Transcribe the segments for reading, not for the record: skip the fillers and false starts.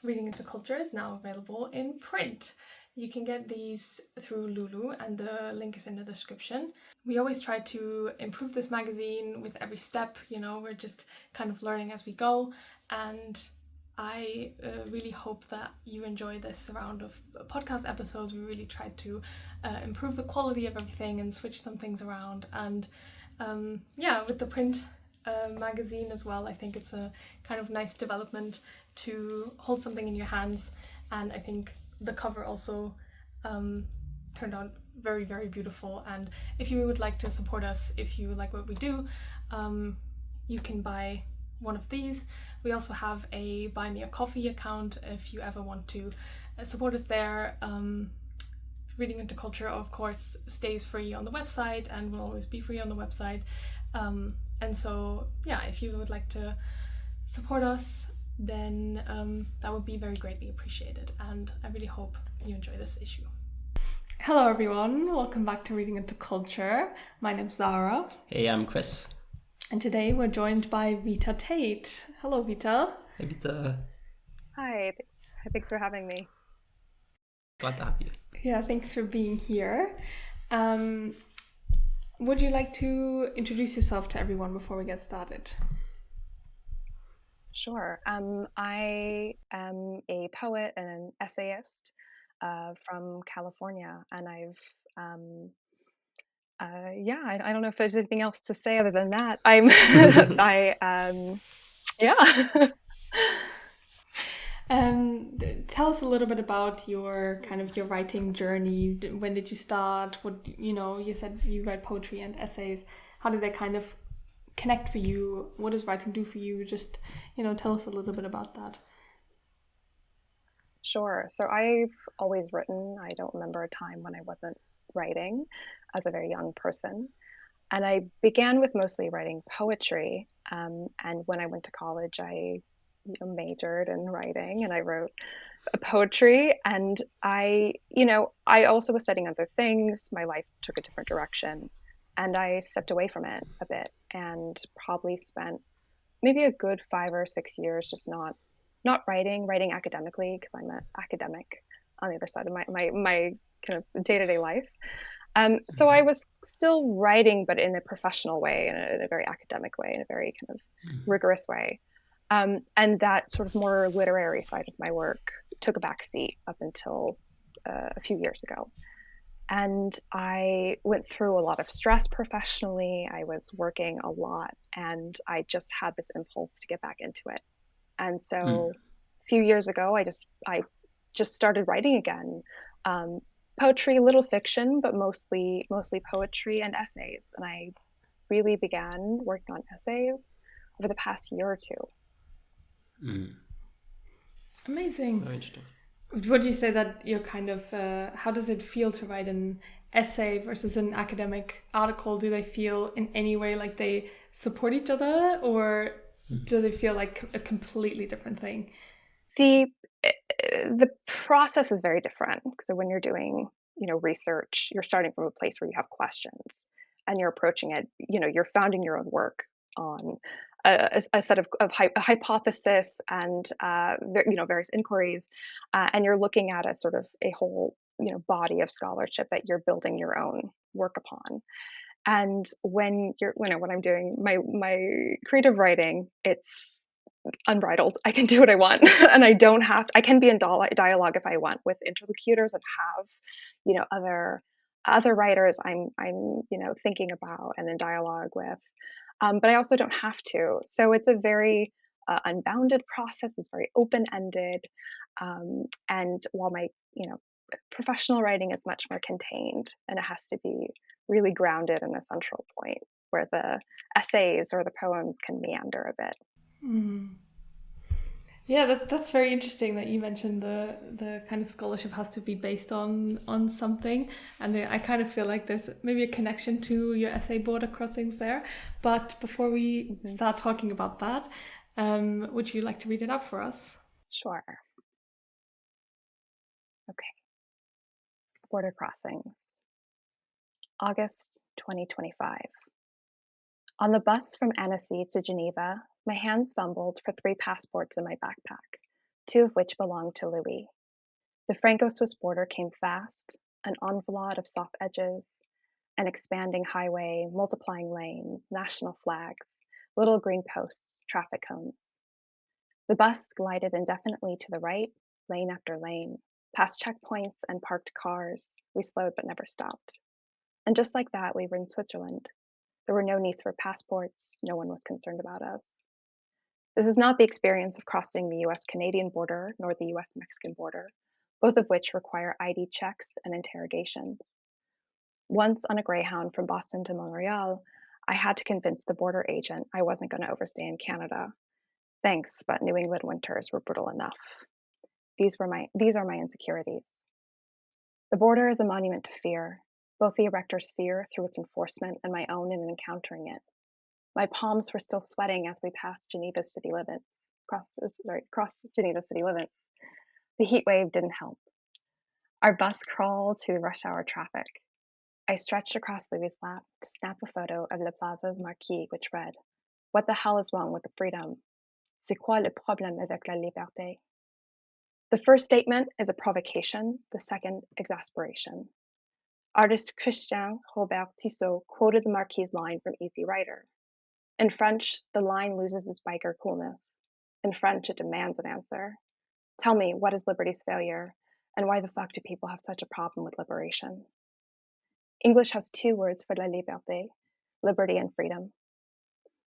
Reading into Culture is now available in print. You can get these through Lulu, and the link is in the description. We always try to improve this magazine with every step, we're just kind of learning as we go, and I really hope that you enjoy this round of podcast episodes. We really tried to improve the quality of everything and switch some things around, and with the print magazine as well, I think it's a kind of nice development to hold something in your hands, and I think the cover also turned out very, very beautiful. And if you would like to support us, if you like what we do, you can buy one of these. We also have a Buy Me a Coffee account if you ever want to support us there. Reading into Culture, of course, stays free on the website and will always be free on the website. And so, if you would like to support us, then that would be very greatly appreciated. And I really hope you enjoy this issue. Hello, everyone. Welcome back to Reading into Culture. My name's Zara. Hey, I'm Chris. And today we're joined by Vita Tate. Hello, Vita. Hey, Vita. Hi. Thanks for having me. Glad to have you. Yeah, thanks for being here. Would you like to introduce yourself to everyone before we get started? Sure. I am a poet and an essayist from California, and I've I don't know if there's anything else to say other than that. Tell us a little bit about your writing journey. When did you start? You said you write poetry and essays. How did they kind of connect for you? What does writing do for you? Just, tell us a little bit about that. Sure. So I've always written. I don't remember a time when I wasn't writing as a very young person. And I began with mostly writing poetry. And when I went to college, I majored in writing and I wrote poetry. And I also was studying other things. My life took a different direction. And I stepped away from it a bit and probably spent maybe a good 5 or 6 years just not writing academically, because I'm an academic on the other side of my kind of day-to-day life. So I was still writing, but in a professional way, in a very academic way, in a very kind of rigorous way. And that sort of more literary side of my work took a back seat up until a few years ago. And I went through a lot of stress professionally. I was working a lot, and I just had this impulse to get back into it. And so a few years ago, I just started writing again. Poetry, little fiction, but mostly poetry and essays. And I really began working on essays over the past year or two. Amazing. Very interesting. Would you say that you're kind of, how does it feel to write an essay versus an academic article? Do they feel in any way like they support each other, or does it feel like a completely different thing? The process is very different. So when you're doing, research, you're starting from a place where you have questions and you're approaching it, you're founding your own work on a set of a hypothesis and various inquiries, and you're looking at a sort of a whole body of scholarship that you're building your own work upon. And when I'm doing my creative writing, it's unbridled. I can do what I want, and I can be in dialogue if I want with interlocutors and have other writers I'm thinking about and in dialogue with. But I also don't have to. So it's a very unbounded process. It's very open-ended. And while my, professional writing is much more contained, and it has to be really grounded in a central point where the essays or the poems can meander a bit. Yeah, that's very interesting that you mentioned the kind of scholarship has to be based on something, and I kind of feel like there's maybe a connection to your essay border crossings there. But before we start talking about that, would you like to read it out for us? Sure. Okay. Border crossings. August 2025. On the bus from Annecy to Geneva, my hands fumbled for 3 passports in my backpack. 2 of which belonged to Louis. The Franco-Swiss border came fast, an enfilade of soft edges, an expanding highway, multiplying lanes, national flags, little green posts, traffic cones. The bus glided indefinitely to the right, lane after lane, past checkpoints and parked cars. We slowed but never stopped. And just like that, we were in Switzerland. There were no needs for passports. No one was concerned about us. This is not the experience of crossing the US-Canadian border nor the US-Mexican border, both of which require ID checks and interrogations. Once on a Greyhound from Boston to Montreal, I had to convince the border agent I wasn't going to overstay in Canada. Thanks, but New England winters were brutal enough. These are my insecurities. The border is a monument to fear, both the erector's fear through its enforcement and my own in encountering it. My palms were still sweating as we passed Geneva's city limits. Crossed Geneva's city limits. The heat wave didn't help. Our bus crawled through rush hour traffic. I stretched across Louis' lap to snap a photo of La Plaza's marquee, which read, "What the hell is wrong with the freedom? C'est quoi le problème avec la liberté?" The first statement is a provocation, the second, exasperation. Artist Christian Hobart quoted the marquis's line from Easy Rider. In French, the line loses its biker coolness. In French, it demands an answer. Tell me, what is liberty's failure, and why the fuck do people have such a problem with liberation? English has 2 words for la liberté, liberty and freedom.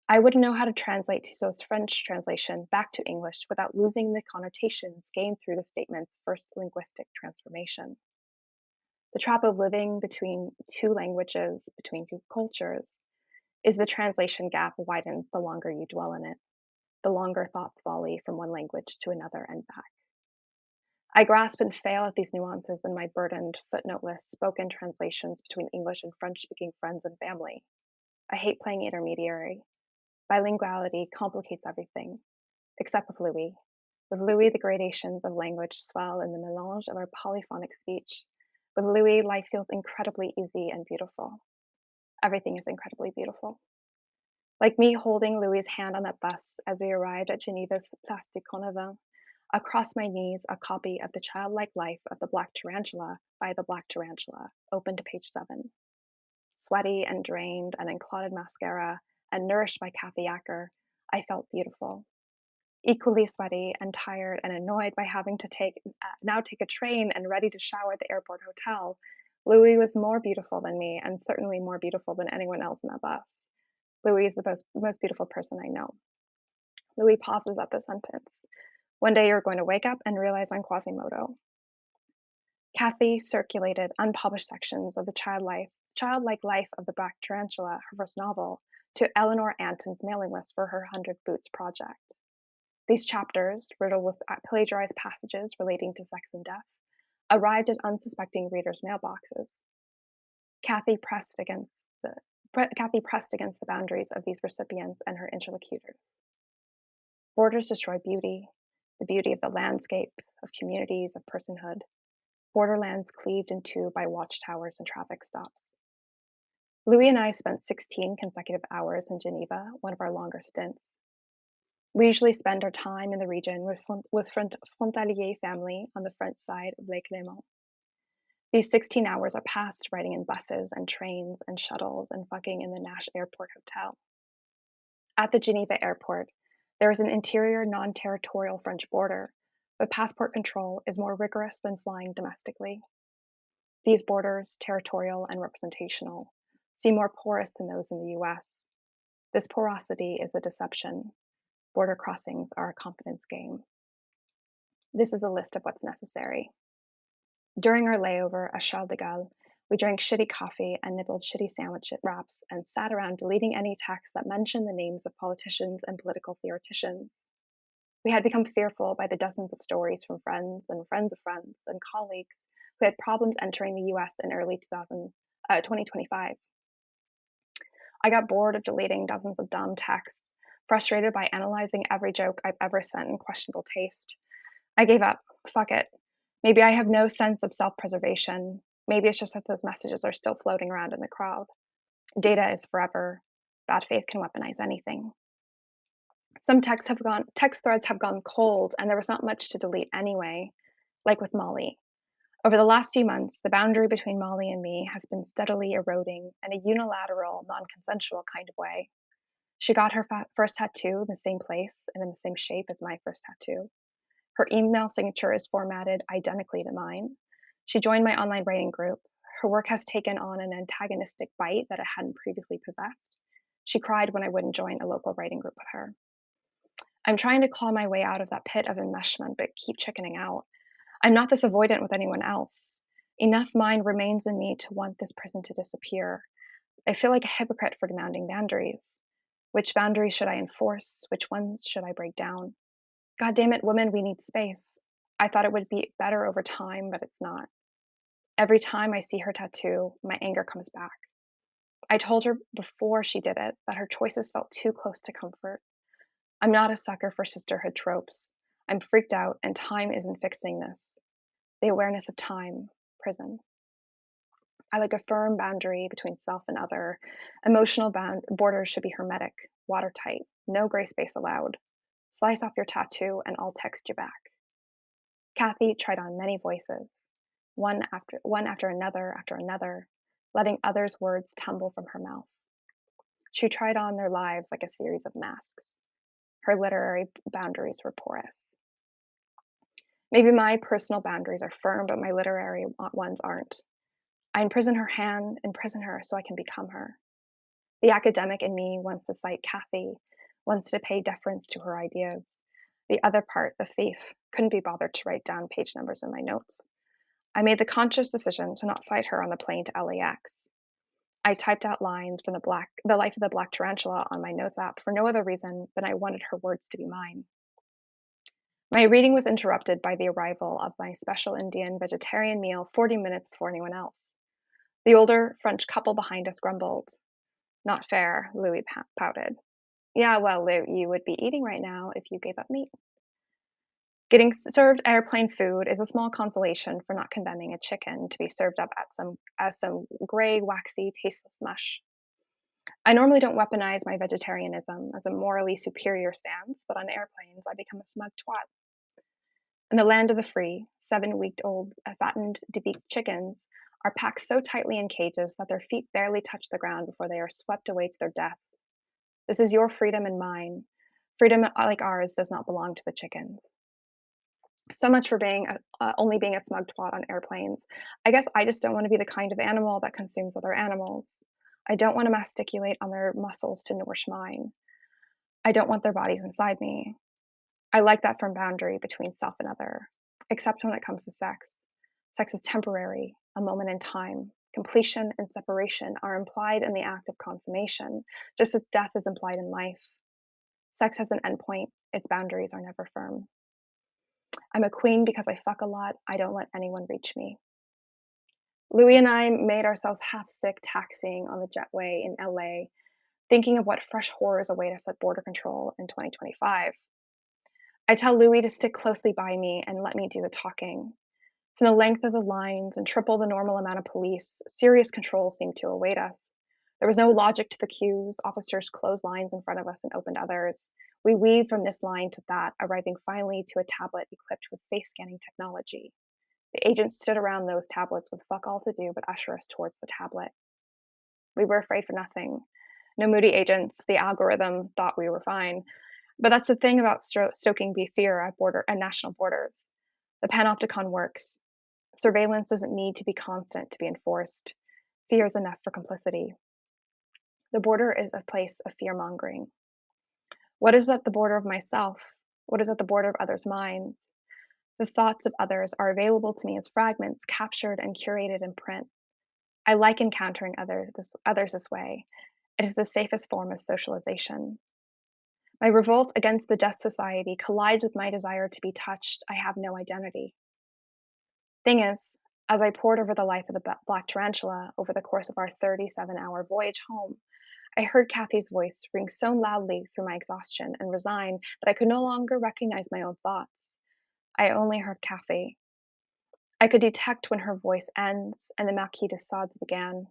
I wouldn't know how to translate Tissot's French translation back to English without losing the connotations gained through the statement's first linguistic transformation. The trap of living between 2 languages, between 2 cultures, is the translation gap widens the longer you dwell in it, the longer thoughts volley from one language to another and back. I grasp and fail at these nuances in my burdened, footnoteless, spoken translations between English and French-speaking friends and family. I hate playing intermediary. Bilinguality complicates everything, except with Louis. With Louis, the gradations of language swell in the melange of our polyphonic speech. With Louis, life feels incredibly easy and beautiful. Everything is incredibly beautiful. Like me holding Louis' hand on that bus as we arrived at Geneva's Place du Convent, across my knees a copy of The Childlike Life of the Black Tarantula by the Black Tarantula, open to page 7. Sweaty and drained and in clotted mascara and nourished by Kathy Acker, I felt beautiful. Equally sweaty and tired and annoyed by having to now take a train and ready to shower at the airport hotel, Louis was more beautiful than me and certainly more beautiful than anyone else in that bus. Louis is the most beautiful person I know. Louis pauses at the sentence. One day you're going to wake up and realize I'm Quasimodo. Kathy circulated unpublished sections of the childlike life of the Black Tarantula, her first novel, to Eleanor Anton's mailing list for her 100 Boots project. These chapters, riddled with plagiarized passages relating to sex and death, arrived at unsuspecting readers' mailboxes. Kathy pressed against the boundaries of these recipients and her interlocutors. Borders destroy beauty, the beauty of the landscape, of communities, of personhood. Borderlands cleaved in 2 by watchtowers and traffic stops. Louis and I spent 16 consecutive hours in Geneva, one of our longer stints. We usually spend our time in the region with Frontalier family on the French side of Lake Léman. These 16 hours are passed riding in buses and trains and shuttles and fucking in the Nash Airport Hotel. At the Geneva airport, there is an interior non-territorial French border, but passport control is more rigorous than flying domestically. These borders, territorial and representational, seem more porous than those in the US. This porosity is a deception. Border crossings are a confidence game. This is a list of what's necessary. During our layover at Charles de Gaulle, we drank shitty coffee and nibbled shitty sandwich wraps and sat around deleting any texts that mentioned the names of politicians and political theoreticians. We had become fearful by the dozens of stories from friends and friends of friends and colleagues who had problems entering the US in early 2025. I got bored of deleting dozens of dumb texts, frustrated by analyzing every joke I've ever sent in questionable taste. I gave up. Fuck it. Maybe I have no sense of self-preservation. Maybe it's just that those messages are still floating around in the crowd. Data is forever. Bad faith can weaponize anything. Some text threads have gone cold, and there was not much to delete anyway, like with Molly. Over the last few months, the boundary between Molly and me has been steadily eroding in a unilateral, non-consensual kind of way. She got her first tattoo in the same place and in the same shape as my first tattoo. Her email signature is formatted identically to mine. She joined my online writing group. Her work has taken on an antagonistic bite that it hadn't previously possessed. She cried when I wouldn't join a local writing group with her. I'm trying to claw my way out of that pit of enmeshment, but keep chickening out. I'm not this avoidant with anyone else. Enough mind remains in me to want this prison to disappear. I feel like a hypocrite for demanding boundaries. Which boundaries should I enforce? Which ones should I break down? God damn it, women, we need space. I thought it would be better over time, but it's not. Every time I see her tattoo, my anger comes back. I told her before she did it that her choices felt too close to comfort. I'm not a sucker for sisterhood tropes. I'm freaked out, and time isn't fixing this. The awareness of time, prison. I like a firm boundary between self and other. Emotional borders should be hermetic, watertight, no gray space allowed. Slice off your tattoo, and I'll text you back. Kathy tried on many voices, one after another, letting others' words tumble from her mouth. She tried on their lives like a series of masks. Her literary boundaries were porous. Maybe my personal boundaries are firm, but my literary ones aren't. I imprison her so I can become her. The academic in me wants to cite Kathy, wants to pay deference to her ideas. The other part, the thief, couldn't be bothered to write down page numbers in my notes. I made the conscious decision to not cite her on the plane to LAX. I typed out lines from the Life of the Black Tarantula on my notes app for no other reason than I wanted her words to be mine. My reading was interrupted by the arrival of my special Indian vegetarian meal 40 minutes before anyone else. The older French couple behind us grumbled. Not fair, Louis pouted. Yeah, well, Lou, you would be eating right now if you gave up meat. Getting served airplane food is a small consolation for not condemning a chicken to be served up as some gray, waxy, tasteless mush. I normally don't weaponize my vegetarianism as a morally superior stance, but on airplanes I become a smug twat. In the land of the free, 7-week-old fattened, debeaked chickens are packed so tightly in cages that their feet barely touch the ground before they are swept away to their deaths. This is your freedom and mine. Freedom like ours does not belong to the chickens. So much for only being a smug twat on airplanes. I guess I just don't want to be the kind of animal that consumes other animals. I don't want to masticulate on their muscles to nourish mine. I don't want their bodies inside me. I like that firm boundary between self and other, except when it comes to sex. Sex is temporary, a moment in time. Completion and separation are implied in the act of consummation, just as death is implied in life. Sex has an endpoint. Its boundaries are never firm. I'm a queen because I fuck a lot. I don't let anyone reach me. Louis and I made ourselves half sick taxiing on the jetway in LA, thinking of what fresh horrors await us at border control in 2025. I tell Louis to stick closely by me and let me do the talking. From the length of the lines and triple the normal amount of police, serious controls seemed to await us. There was no logic to the queues. Officers closed lines in front of us and opened others. We weaved from this line to that, arriving finally to a tablet equipped with face scanning technology. The agents stood around those tablets with fuck all to do but usher us towards the tablet. We were afraid for nothing. No moody agents. The algorithm thought we were fine. But that's the thing about stoking fear at national borders. The panopticon works. Surveillance doesn't need to be constant to be enforced. Fear is enough for complicity. The border is a place of fear-mongering. What is at the border of myself? What is at the border of others' minds? The thoughts of others are available to me as fragments captured and curated in print. I like encountering others this way. It is the safest form of socialization. My revolt against the death society collides with my desire to be touched. I have no identity. Thing is, as I pored over the life of the Black Tarantula over the course of our 37-hour voyage home, I heard Kathy's voice ring so loudly through my exhaustion and resign that I could no longer recognize my own thoughts. I only heard Kathy. I could detect when her voice ends and the Marquis de Sade's began,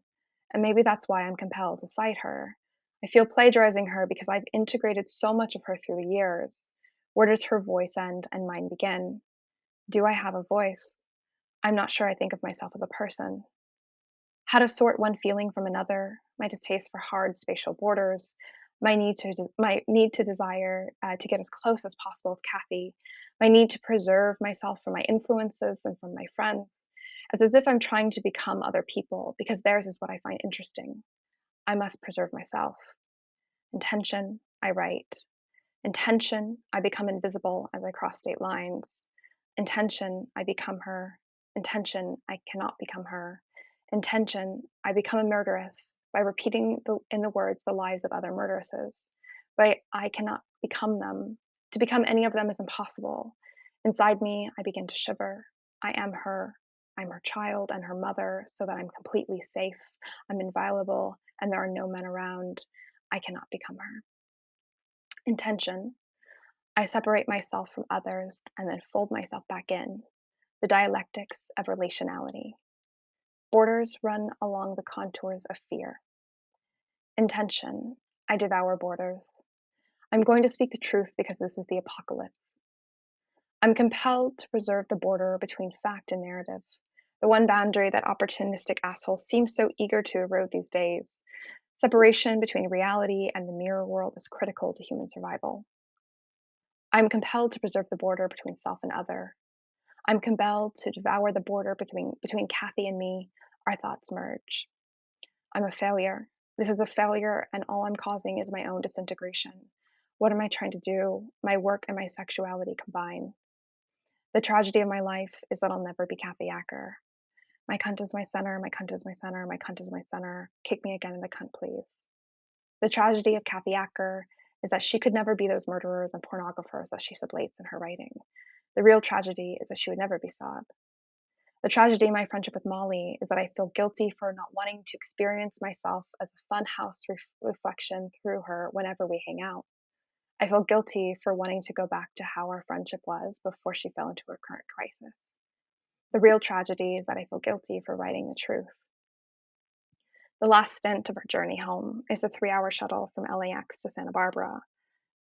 and maybe that's why I'm compelled to cite her. I feel plagiarizing her because I've integrated so much of her through the years. Where does her voice end and mine begin? Do I have a voice? I'm not sure I think of myself as a person. How to sort one feeling from another, my distaste for hard spatial borders, my need to desire to get as close as possible with Kathy, my need to preserve myself from my influences and from my friends. It's as if I'm trying to become other people because theirs is what I find interesting. I must preserve myself. Intention, I write. Intention, I become invisible as I cross state lines. Intention, I become her. Intention, I cannot become her. Intention, I become a murderess by repeating in the words the lies of other murderesses. But I cannot become them. To become any of them is impossible. Inside me, I begin to shiver. I am her. I'm her child and her mother, so that I'm completely safe. I'm inviolable, and there are no men around. I cannot become her. Intention. I separate myself from others and then fold myself back in. The dialectics of relationality. Borders run along the contours of fear. Intention. I devour borders. I'm going to speak the truth because this is the apocalypse. I'm compelled to preserve the border between fact and narrative, the one boundary that opportunistic assholes seem so eager to erode these days. Separation between reality and the mirror world is critical to human survival. I'm compelled to preserve the border between self and other. I'm compelled to devour the border between Kathy and me. Our thoughts merge. I'm a failure. This is a failure, and all I'm causing is my own disintegration. What am I trying to do? My work and my sexuality combine. The tragedy of my life is that I'll never be Kathy Acker. My cunt is my center, my cunt is my center, my cunt is my center. Kick me again in the cunt, please. The tragedy of Kathy Acker is that she could never be those murderers and pornographers that she sublates in her writing. The real tragedy is that she would never be Saab. The tragedy in my friendship with Molly is that I feel guilty for not wanting to experience myself as a funhouse reflection through her whenever we hang out. I feel guilty for wanting to go back to how our friendship was before she fell into her current crisis. The real tragedy is that I feel guilty for writing the truth. The last stint of our journey home is a 3-hour shuttle from LAX to Santa Barbara,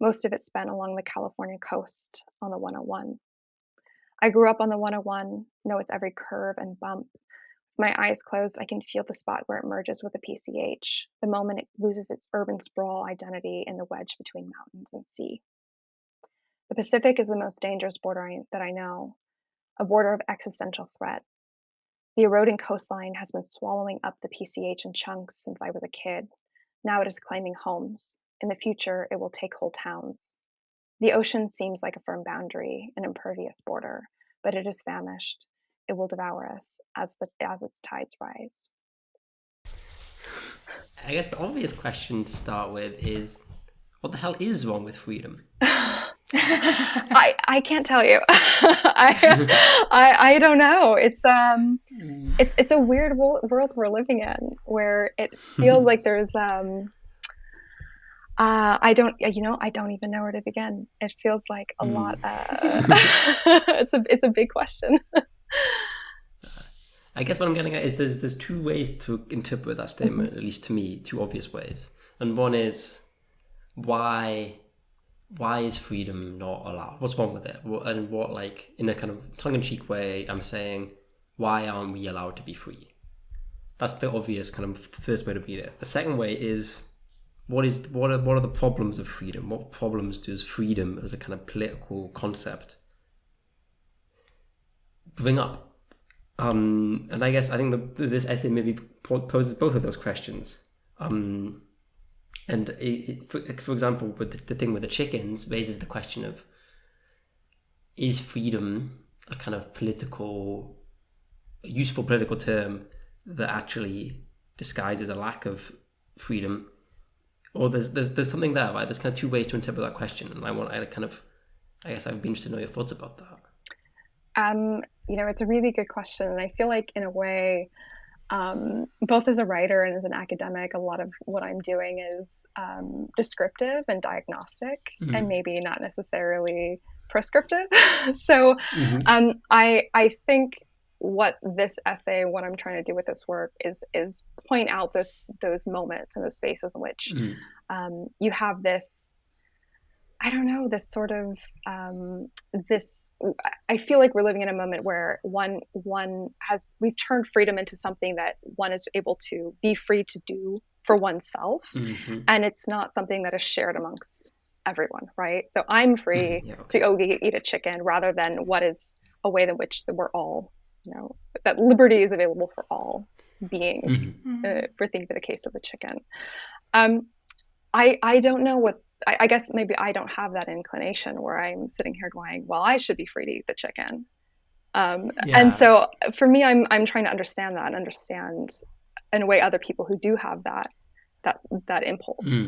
most of it spent along the California coast on the 101. I grew up on the 101, know its every curve and bump. With my eyes closed, I can feel the spot where it merges with the PCH, the moment it loses its urban sprawl identity in the wedge between mountains and sea. The Pacific is the most dangerous border that I know, a border of existential threat. The eroding coastline has been swallowing up the PCH in chunks since I was a kid. Now it is claiming homes. In the future, it will take whole towns. The ocean seems like a firm boundary, an impervious border, but it is famished. It will devour us as its tides rise. I guess the obvious question to start with is, what the hell is wrong with freedom? I can't tell you. I don't know. It's a weird world we're living in where it feels like there's I don't even know where to begin. It feels like a lot. It's a big question. I guess what I'm getting at is there's two ways to interpret that statement, at least to me, two obvious ways. And one is, why is freedom not allowed? What's wrong with it? And what, like, in a kind of tongue-in-cheek way, I'm saying, why aren't we allowed to be free? That's the obvious kind of first way to read it. The second way is, what are the problems of freedom? What problems does freedom as a kind of political concept bring up? And I think this essay maybe poses both of those questions. And for example, with the thing with the chickens, raises the question of, is freedom a kind of useful political term that actually disguises a lack of freedom? Or there's something there, right? There's kind of two ways to interpret that question, and I guess I'd be interested to know your thoughts about that. It's a really good question, and I feel like in a way, both as a writer and as an academic, a lot of what I'm doing is descriptive and diagnostic, and maybe not necessarily prescriptive. So I think what this essay, what I'm trying to do with this work is point out those moments and those spaces in which you have this, I don't know, this sort of this. I feel like we're living in a moment where we've turned freedom into something that one is able to be free to do for oneself, and it's not something that is shared amongst everyone, right? So I'm free to go eat a chicken, rather than what is a way in which we're all, that liberty is available for all beings. For thinking of the case of the chicken, I don't know what. I guess maybe I don't have that inclination where I'm sitting here going, well, I should be free to eat the chicken. And so for me, I'm trying to understand that, and understand in a way other people who do have that impulse.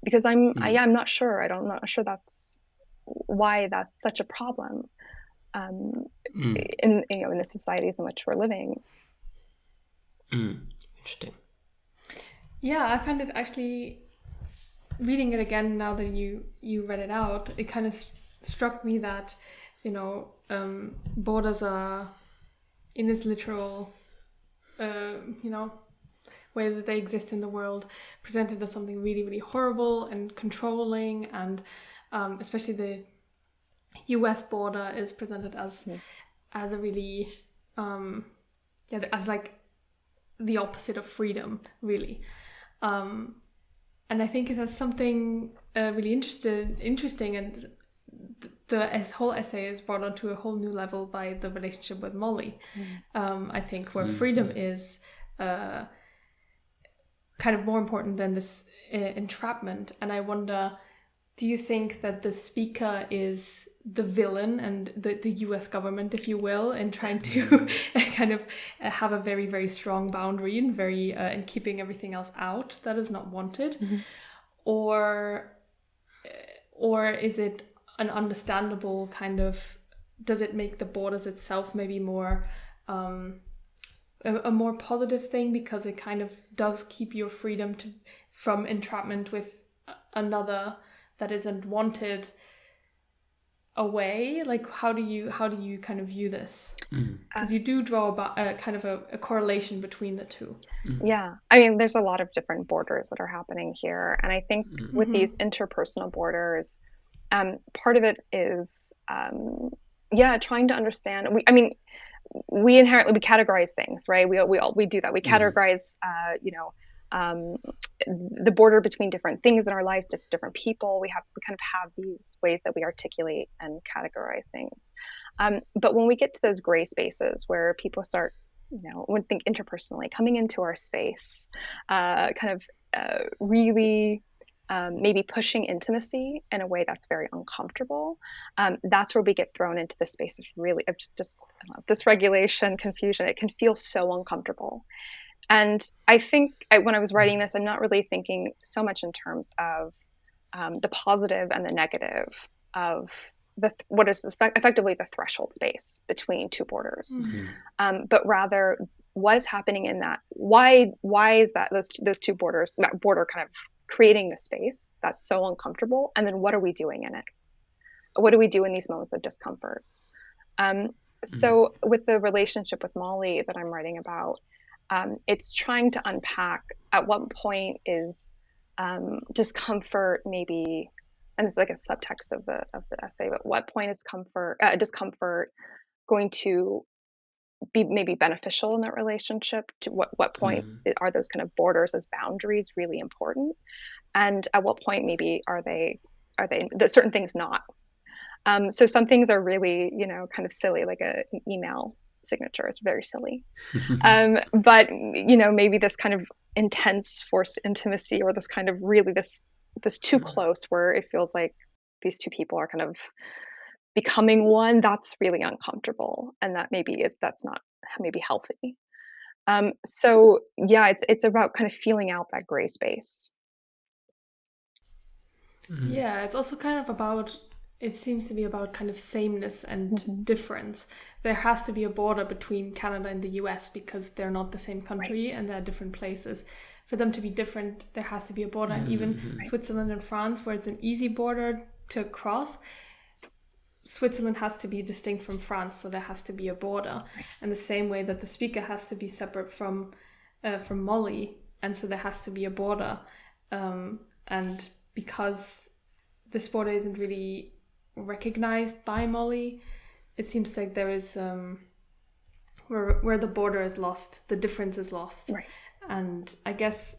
Because I'm not sure. I'm not sure that's why that's such a problem in the societies in which we're living. Interesting. Yeah, I find it actually, reading it again now that you read it out, it kind of struck me that, borders are, in this literal, way that they exist in the world, presented as something really, really horrible and controlling, and especially the US border is presented as a really, as like the opposite of freedom, really. And I think it has something really interesting, and the whole essay is brought onto a whole new level by the relationship with Molly. I think where freedom is kind of more important than this entrapment. And I wonder, do you think that the speaker is the villain and the US government, if you will, in trying to kind of have a very, very strong boundary and and keeping everything else out that is not wanted? Or is it an understandable kind of, does it make the borders itself maybe more a more positive thing, because it kind of does keep your freedom from entrapment with another that isn't wanted away? Like, how do you kind of view this? Because you do draw a kind of a correlation between the two. Yeah, I mean, there's a lot of different borders that are happening here, and I think with these interpersonal borders, part of it is trying to understand. We inherently categorize things, right? We do that. We categorize, the border between different things in our lives, different people. We kind of have these ways that we articulate and categorize things. But when we get to those gray spaces where people start, when think interpersonally, coming into our space, really maybe pushing intimacy in a way that's very uncomfortable, that's where we get thrown into the space of really of just dysregulation, confusion. It can feel so uncomfortable. And I think when I was writing this, I'm not really thinking so much in terms of the positive and the negative of what is effectively the threshold space between two borders, but rather what is happening in that. Why is that those two borders, that border kind of creating the space that's so uncomfortable, and then what are we doing in it? What do we do in these moments of discomfort? So with the relationship with Molly that I'm writing about, it's trying to unpack at what point is discomfort maybe, and it's like a subtext of the essay, but what point is discomfort going to be maybe beneficial in that relationship? To what point are those kind of borders as boundaries really important, and at what point maybe are they certain things not? So some things are really kind of silly, like an email signature is very silly, but maybe this kind of intense forced intimacy, or this kind of really this too close, where it feels like these two people are kind of becoming one, that's really uncomfortable, and that's not maybe healthy. So yeah, it's about kind of feeling out that gray space. Yeah, it's also kind of about, it seems to be about kind of sameness and difference. There has to be a border between Canada and the US because they're not the same country, and they're different places. For them to be different, there has to be a border. And even Switzerland and France, where it's an easy border to cross, Switzerland has to be distinct from France, so there has to be a border. And the same way that the speaker has to be separate from Molly, and so there has to be a border. And because this border isn't really recognized by Molly, it seems like there is where the border is lost, the difference is lost. Right. And I guess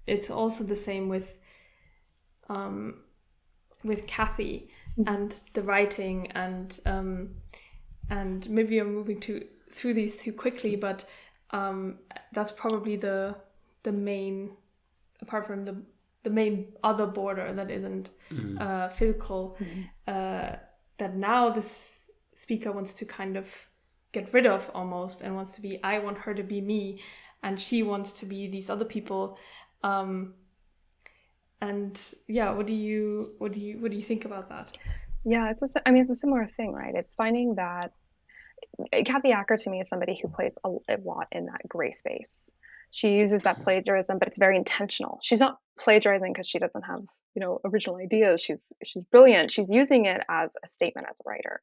it's also the same with Kathy and the writing, and maybe I'm moving through these too quickly, but that's probably the main, apart from the main other border that isn't physical, that now this speaker wants to kind of get rid of almost, and wants to be, I want her to be me, and she wants to be these other people. And yeah, what do you think about that? Yeah, it's a similar thing, right? It's finding that Kathy Acker to me is somebody who plays a lot in that gray space. She uses that plagiarism, but it's very intentional. She's not plagiarizing because she doesn't have, original ideas. She's brilliant. She's using it as a statement as a writer,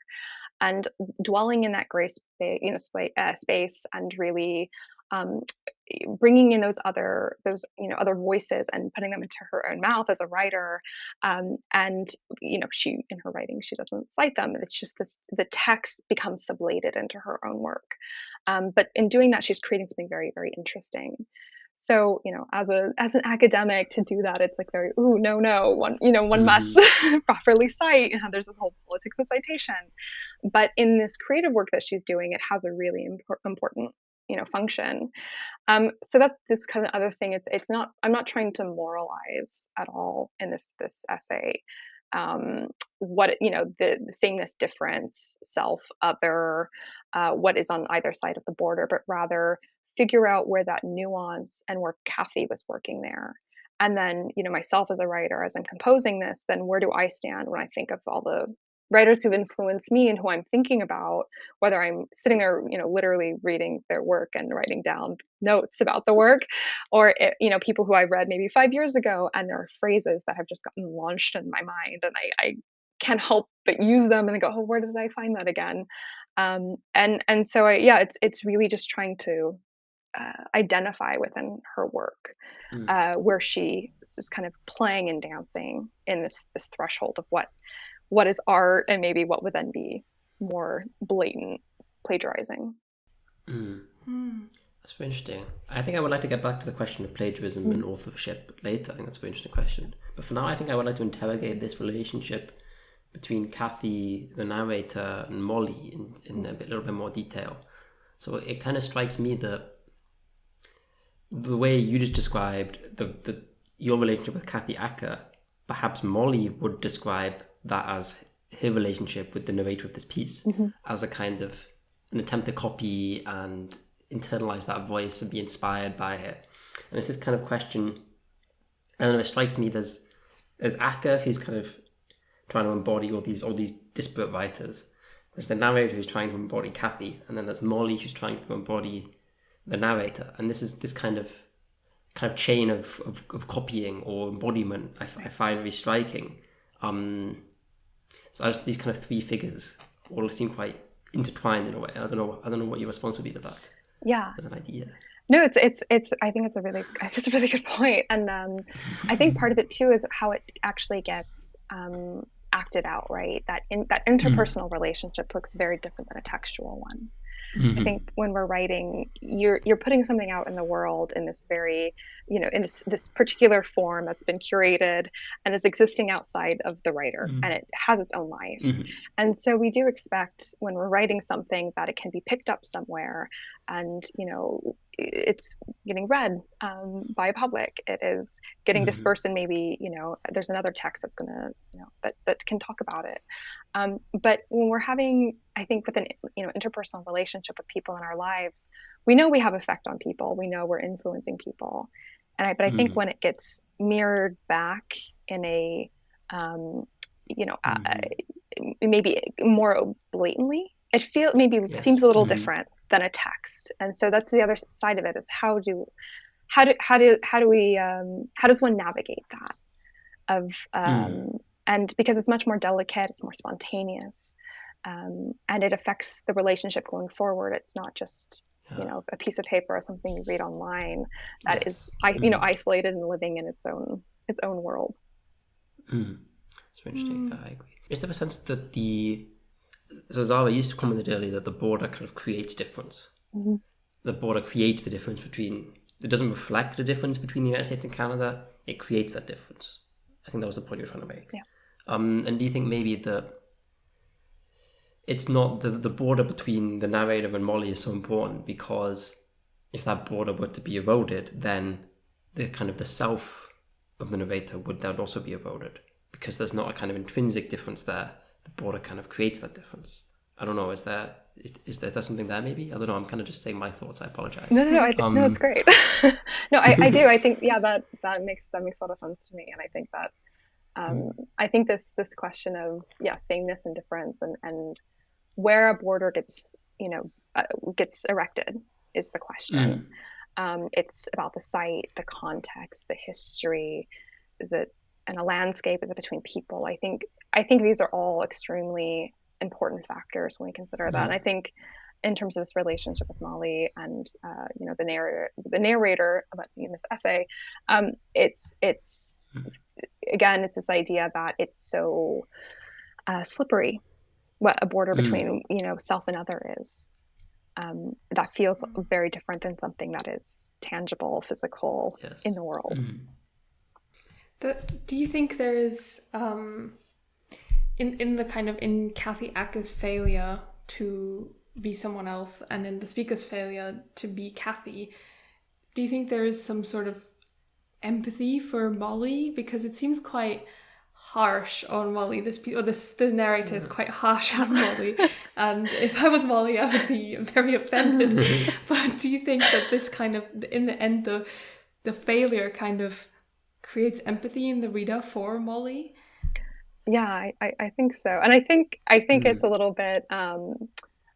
and dwelling in that gray space, space, and really bringing in those other voices and putting them into her own mouth as a writer. And she, in her writing, she doesn't cite them. It's just the text becomes sublated into her own work. But in doing that, she's creating something very, very interesting. So, as an academic, to do that, it's like very, one must properly cite. There's this whole politics of citation. But in this creative work that she's doing, it has a really important function. So that's this kind of other thing. It's not, I'm not trying to moralize at all in this essay. What, the sameness, difference, self, other, what is on either side of the border, but rather figure out where that nuance and where Kathy was working there. And then, myself as a writer, as I'm composing this, then where do I stand when I think of all the writers who've influenced me and who I'm thinking about, whether I'm sitting there, literally reading their work and writing down notes about the work, or, people who I read maybe 5 years ago, and there are phrases that have just gotten launched in my mind, and I can't help but use them and go, oh, where did I find that again? And so it's really just trying to identify within her work where she is kind of playing and dancing in this threshold of what is art, and maybe what would then be more blatant plagiarizing. That's very interesting. I think I would like to get back to the question of plagiarism and authorship later. I think that's a very interesting question. But for now, I think I would like to interrogate this relationship between Kathy, the narrator, and Molly in a little bit more detail. So it kind of strikes me that the way you just described your relationship with Kathy Acker, perhaps Molly would describe that as her relationship with the narrator of this piece, as a kind of an attempt to copy and internalize that voice and be inspired by it. And it's this kind of question, I don't know, it strikes me there's Acker, who's kind of trying to embody all these disparate writers. There's the narrator who's trying to embody Kathy, and then there's Molly who's trying to embody the narrator. And this is this kind of chain of copying or embodiment I find really striking. So these kind of three figures all seem quite intertwined in a way. I don't know what your response would be to that. Yeah. As an idea. No, it's I think it's a really good point. And I think part of it too is how it actually gets acted out, right? That interpersonal relationship looks very different than a textual one. I think when we're writing, you're putting something out in the world in this very, in this particular form that's been curated and is existing outside of the writer, and it has its own life. And so we do expect when we're writing something that it can be picked up somewhere, and it's getting read by a public. It is getting dispersed, and maybe there's another text that's gonna that can talk about it. But when we're having, I think, with an interpersonal relationship with people in our lives, we know we have effect on people. We know we're influencing people, but I think when it gets mirrored back in a maybe more blatantly, it seems a little different than a text. And so that's the other side of it, is how does one navigate that of and because it's much more delicate, it's more spontaneous, and it affects the relationship going forward. It's not just a piece of paper or something you read online that is isolated and living in its own world. It's very interesting. I agree. Is there a sense that so Zara, you commented earlier that the border kind of creates difference. Mm-hmm. The border creates the difference between, it doesn't reflect the difference between the United States and Canada, it creates that difference. I think that was the point you were trying to make. Yeah. And do you think maybe it's not the border between the narrator and Molly is so important, because if that border were to be eroded, then the kind of the self of the narrator would also be eroded, because there's not a kind of intrinsic difference there. The border kind of creates that difference. I don't know, is there something there maybe? I don't know, I'm kind of just saying my thoughts, I apologize. No, no, it's great. No, I do. I think, that makes a lot of sense to me. And I think that, I think this question of, sameness and difference and where a border gets erected is the question. It's about the site, the context, the history. Is it in a landscape? Is it between people? I think these are all extremely important factors when we consider that. And I think in terms of this relationship with Molly and the narrator in this essay, it's again, it's this idea that it's so slippery, what a border between self and other is. That feels very different than something that is tangible, physical in the world. Do you think there is in Kathy Acker's failure to be someone else and in the speaker's failure to be Kathy, do you think there is some sort of empathy for Molly? Because it seems quite harsh on Molly. The narrator is quite harsh on Molly, and if I was Molly, I would be very offended. But do you think that this kind of, in the end, the failure kind of creates empathy in the reader for Molly? Yeah, I think so, and I think it's a little bit.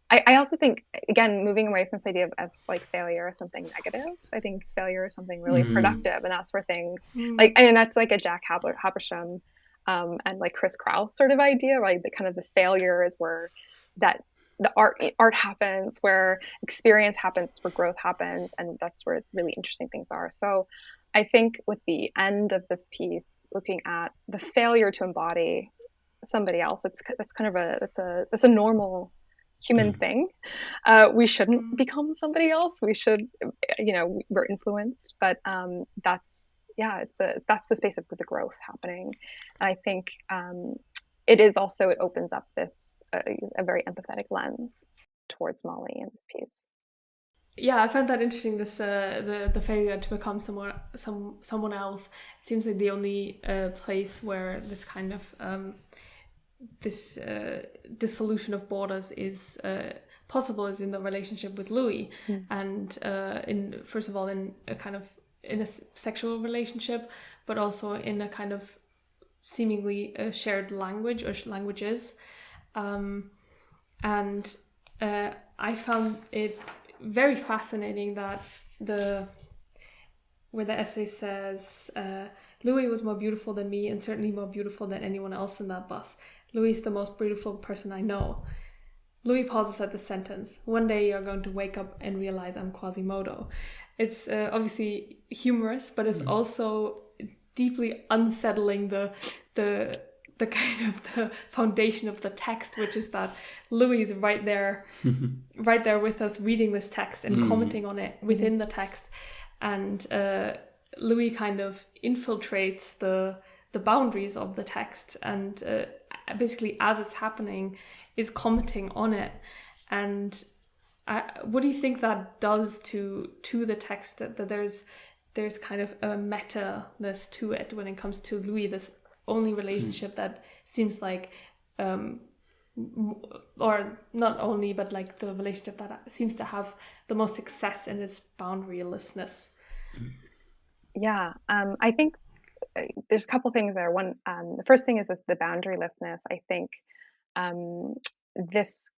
I also think, again, moving away from this idea of like failure as something negative. I think failure is something really productive, and that's where things that's like a Jack Habersham and like Chris Kraus sort of idea, right? The kind of the failure is where that the art happens, where experience happens, where growth happens, and that's where really interesting things are. So I think with the end of this piece, looking at the failure to embody somebody else, that's kind of that's a normal human thing. We shouldn't become somebody else. We should, we're influenced, but that's the space of the growth happening. And I think it opens up this a very empathetic lens towards Molly in this piece. Yeah, I find that interesting. This the failure to become someone else. It seems like the only place where this kind of this dissolution of borders is possible is in the relationship with Louis, and in first of all in a sexual relationship, but also in a kind of seemingly a shared language or languages, and I found it very fascinating that where the essay says Louis was more beautiful than me and certainly more beautiful than anyone else in that bus. Louis is the most beautiful person I know. Louis pauses at the sentence. One day you're going to wake up and realize I'm Quasimodo. It's obviously humorous, but it's also deeply unsettling the kind of the foundation of the text, which is that Louis is right there with us reading this text and commenting on it within the text. And Louis kind of infiltrates the boundaries of the text and basically as it's happening is commenting on it. And what do you think that does to the text, that there's kind of a meta-ness to it when it comes to Louis, this only relationship that seems like or not only, but like the relationship that seems to have the most success in its boundarylessness? Yeah, I think there's a couple things there. One, the first thing is the boundarylessness. I think this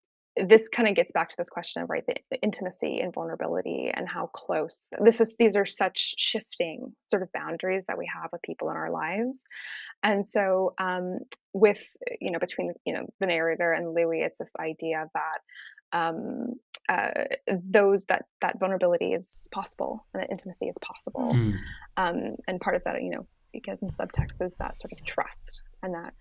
this kind of gets back to this question of, right, the intimacy and vulnerability and how close these are such shifting sort of boundaries that we have with people in our lives. And so with, between, the narrator and Louis, it's this idea that that vulnerability is possible and that intimacy is possible. And part of that, because in subtext is that sort of trust, and that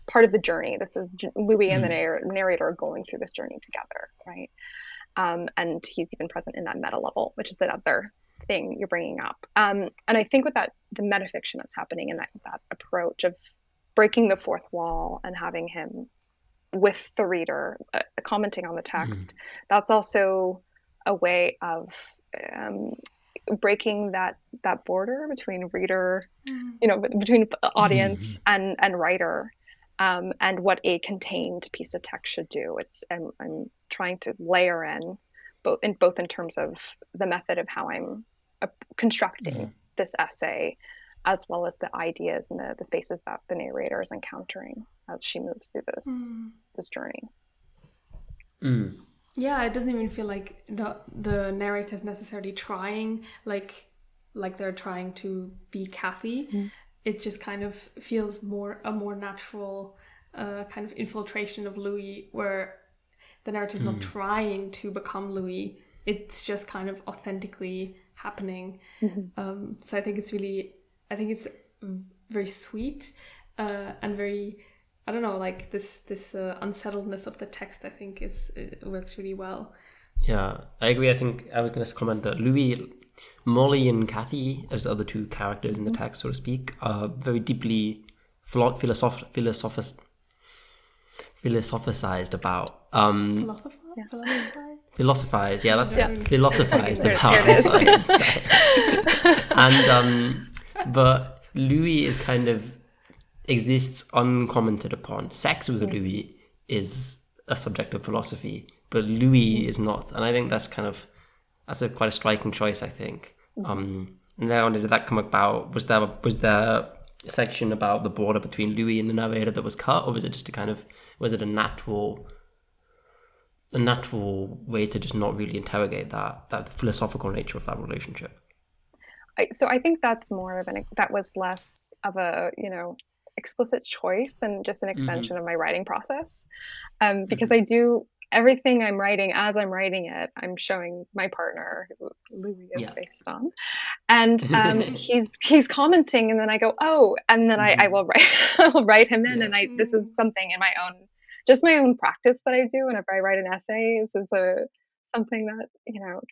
part of the journey. This is Louis and the narrator are going through this journey together, right? And he's even present in that meta level, which is the other thing you're bringing up. And I think with that, the metafiction that's happening in that approach of breaking the fourth wall and having him with the reader commenting on the text, that's also a way of breaking that border between reader, between audience and writer, and what a contained piece of text should do. I'm trying to layer in both in terms of the method of how I'm constructing this essay, as well as the ideas and the spaces that the narrator is encountering as she moves through this journey. Yeah, it doesn't even feel like the narrator is necessarily trying, like they're trying to be Kathy. It just kind of feels a more natural kind of infiltration of Louis, where the narrator is not trying to become Louis. It's just kind of authentically happening. So I think it's very sweet and very, I don't know, like this unsettledness of the text, I think it works really well. Yeah, I agree. I think I was going to comment that Molly and Kathy, as the other two characters in the text, so to speak, are very deeply philosophized about. Philosophized, yeah, that's it. Philosophized about science. And but Louis is kind of exists uncommented upon. Sex with Louis is a subject of philosophy, but Louis is not. And I think that's quite a striking choice, I think. Now, did that come about? Was there a section about the border between Louis and the narrator that was cut, or was it just was it a natural way to just not really interrogate that philosophical nature of that relationship? So I think that's more of that was less of a, explicit choice than just an extension of my writing process. Because I do everything I'm writing, as I'm writing it, I'm showing my partner, who Louis is based on, and he's commenting, and then I go, oh, and then I will write him in, and this is something in my own practice that I do whenever I write an essay. This is something that,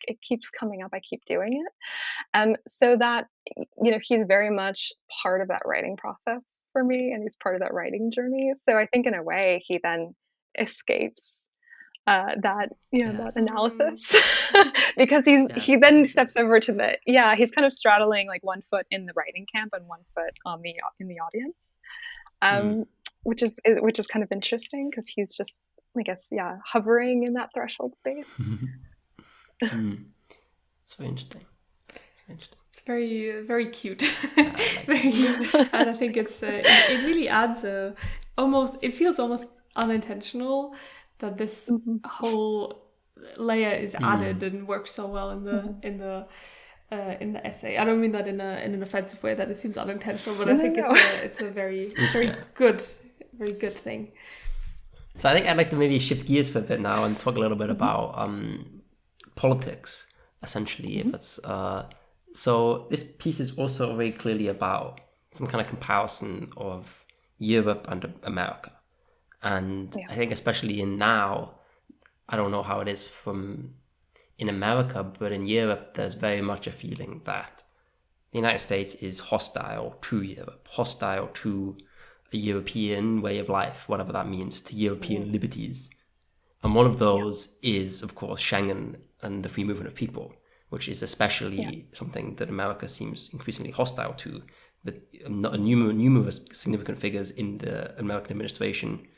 it keeps coming up. I keep doing it. So that, he's very much part of that writing process for me, and he's part of that writing journey. So I think in a way he then escapes that analysis because he then steps over to he's kind of straddling like one foot in the writing camp and one foot in the audience. Which is kind of interesting because he's just, I guess, hovering in that threshold space. It's very interesting. It's very, very cute. Very cute. And I think it really adds it feels almost unintentional that this whole layer is added and works so well in the essay. I don't mean that in an offensive way, that it seems unintentional, but I think it's a very good thing. So I think I'd like to maybe shift gears for a bit now and talk a little bit about politics, essentially. If it's so, this piece is also very clearly about some kind of comparison of Europe and America, and I think especially now, I don't know how it is in America, but in Europe, there's very much a feeling that the United States is hostile to Europe, hostile to a European way of life, whatever that means, to European liberties. And one of those is, of course, Schengen and the free movement of people, which is especially something that America seems increasingly hostile to, with numerous significant figures in the American administration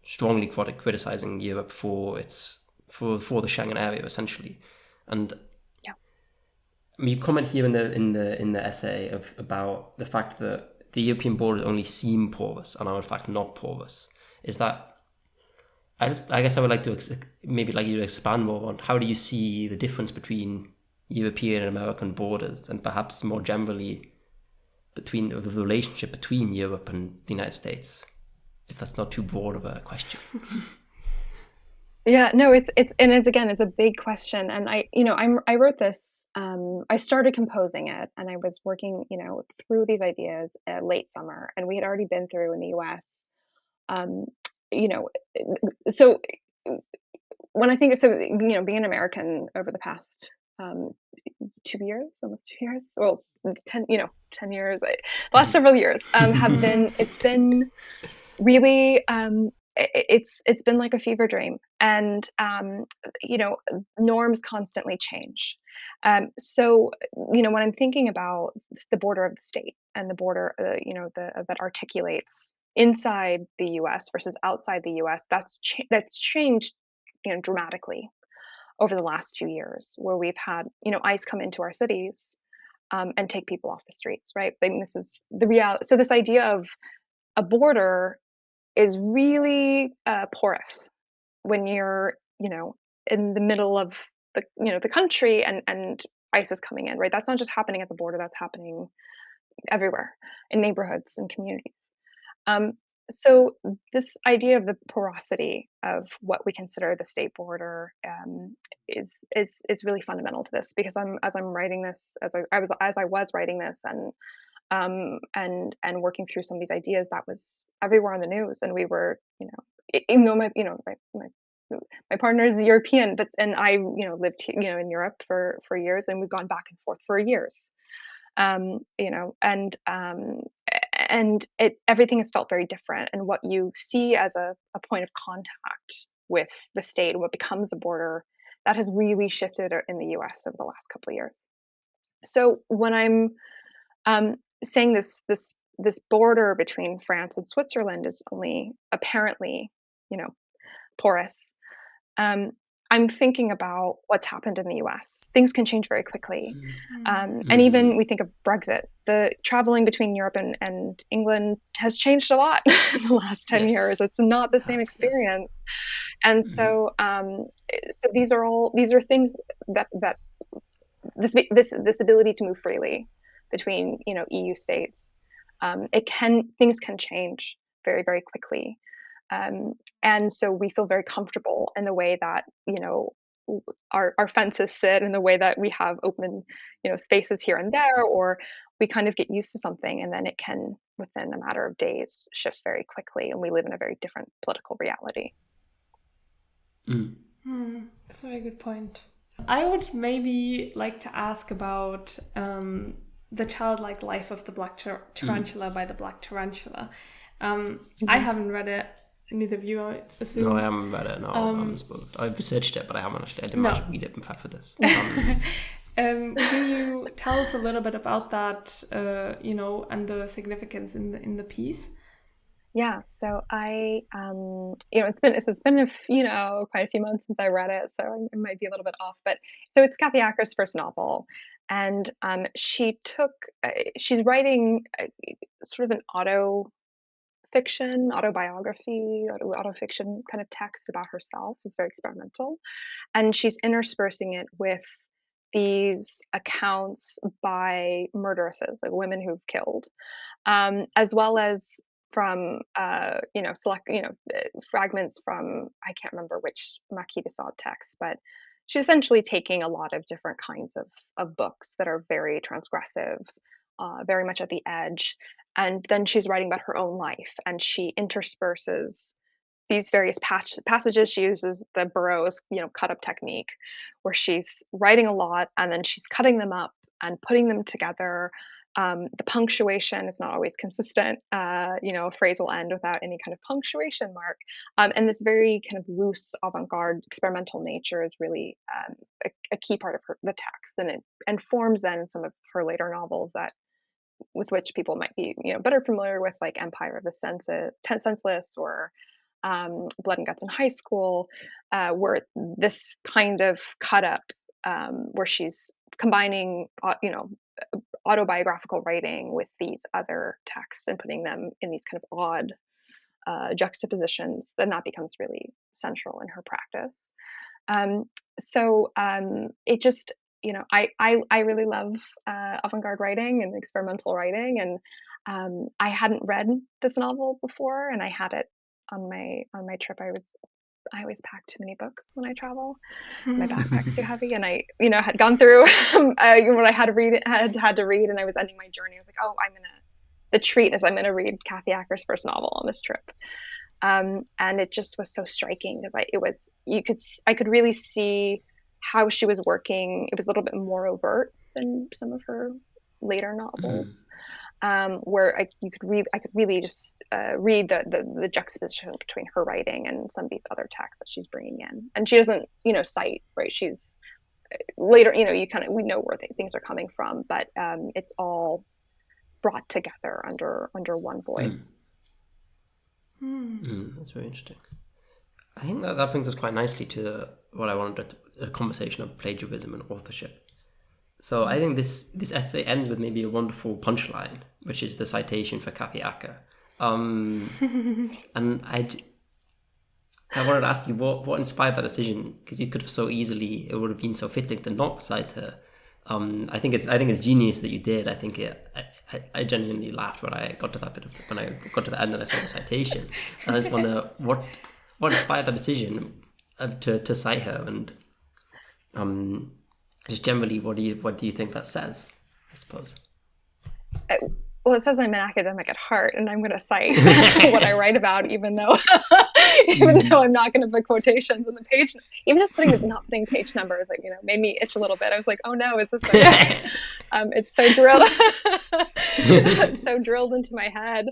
strongly criticizing Europe for the Schengen area, essentially. And you comment here in the essay about the fact that the European borders only seem porous and are in fact not porous. Is that I guess I would like to maybe like you to expand more on how do you see the difference between European and American borders, and perhaps more generally between the relationship between Europe and the United States, if that's not too broad of a question. Yeah, no, it's again, it's a big question, and I wrote this. I started composing it, and I was working, through these ideas late summer, and we had already been through in the U.S. Um, you know, so when I think so, being an American over the past 2 years, almost 2 years, well, 10 years, last several years have been. It's been really it's been like a fever dream, and norms constantly change. So when I'm thinking about the border of the state and the border that articulates inside the US versus outside the US, that's changed dramatically over the last 2 years, where we've had ICE come into our cities and take people off the streets, right? I mean, this is the reality. So this idea of a border is really porous when you're, in the middle of the country, and ICE is coming in, right? That's not just happening at the border, that's happening everywhere in neighborhoods and communities. So this idea of the porosity of what we consider the state border is really fundamental to this, because as I'm writing this, as I was writing this, and working through some of these ideas, that was everywhere on the news, and we were, even though my partner is European, and I lived here, in Europe for years, and we've gone back and forth for years, and everything has felt very different, and what you see as a point of contact with the state and what becomes a border, that has really shifted in the US over the last couple of years. So when I'm saying this border between France and Switzerland is only apparently, porous, I'm thinking about what's happened in the US. Things can change very quickly. And even we think of Brexit, the traveling between Europe and England has changed a lot in the last 10 years. It's not the same experience. And so these are things that this ability to move freely between EU states, things can change very, very quickly. And so we feel very comfortable in the way that our fences sit, in the way that we have open spaces here and there, or we kind of get used to something, and then it can, within a matter of days, shift very quickly, and we live in a very different political reality. That's a very good point. I would maybe like to ask about the childlike life of the black tarantula by the black tarantula. I haven't read it. Neither of you, I assume. No, I haven't read it. No, I've researched it, but I haven't actually. I didn't actually read it, in fact, for this. Can you tell us a little bit about that, and the significance in the piece? Yeah, so I, it's been quite a few months since I read it, so it might be a little bit off. But so it's Kathy Acker's first novel, and she's writing sort of an autofiction kind of text about herself. It's very experimental, and she's interspersing it with these accounts by murderesses, like women who've killed, as well as from select fragments from, I can't remember which Marquis de Sade text, but she's essentially taking a lot of different kinds of books that are very transgressive, very much at the edge, and then she's writing about her own life, and she intersperses these various passages. She uses the Burroughs cut up technique, where she's writing a lot and then she's cutting them up and putting them together. The punctuation is not always consistent. A phrase will end without any kind of punctuation mark. And this very kind of loose, avant-garde, experimental nature is really a key part of the text, and it informs then some of her later novels with which people might be better familiar with, like Empire of the Senseless, or Blood and Guts in High School, where this kind of cut up, where she's combining autobiographical writing with these other texts and putting them in these kind of odd juxtapositions, then that becomes really central in her practice. It just, I really love avant-garde writing and experimental writing, and I hadn't read this novel before, and I had it on my trip. I always pack too many books when I travel. My backpack's too heavy, and I, had gone through what I had to read, had to read, and I was ending my journey. I was like, oh, the treat is I'm gonna read Kathy Acker's first novel on this trip. And it just was so striking because I could really see how she was working. It was a little bit more overt than some of her later novels, where I could really just read the juxtaposition between her writing and some of these other texts that she's bringing in. And she doesn't, cite, right? She's later, we know where things are coming from, but it's all brought together under one voice. That's very interesting. I think that brings us quite nicely to what I wanted, a conversation of plagiarism and authorship. So I think this essay ends with maybe a wonderful punchline, which is the citation for Kathy Acker. And I wanted to ask you what inspired that decision, because you could have so easily, it would have been so fitting to not cite her. I think it's genius that you did. I think I genuinely laughed when I got to that when I got to the end and I saw the citation. And I just wonder what inspired that decision to cite her, and just generally, what do you think that says, I suppose? Well, it says I'm an academic at heart, and I'm going to cite what I write about, even though I'm not going to put quotations in the page. Even just not putting page numbers, made me itch a little bit. I was like, oh no, is this okay? It's so drilled, so drilled into my head.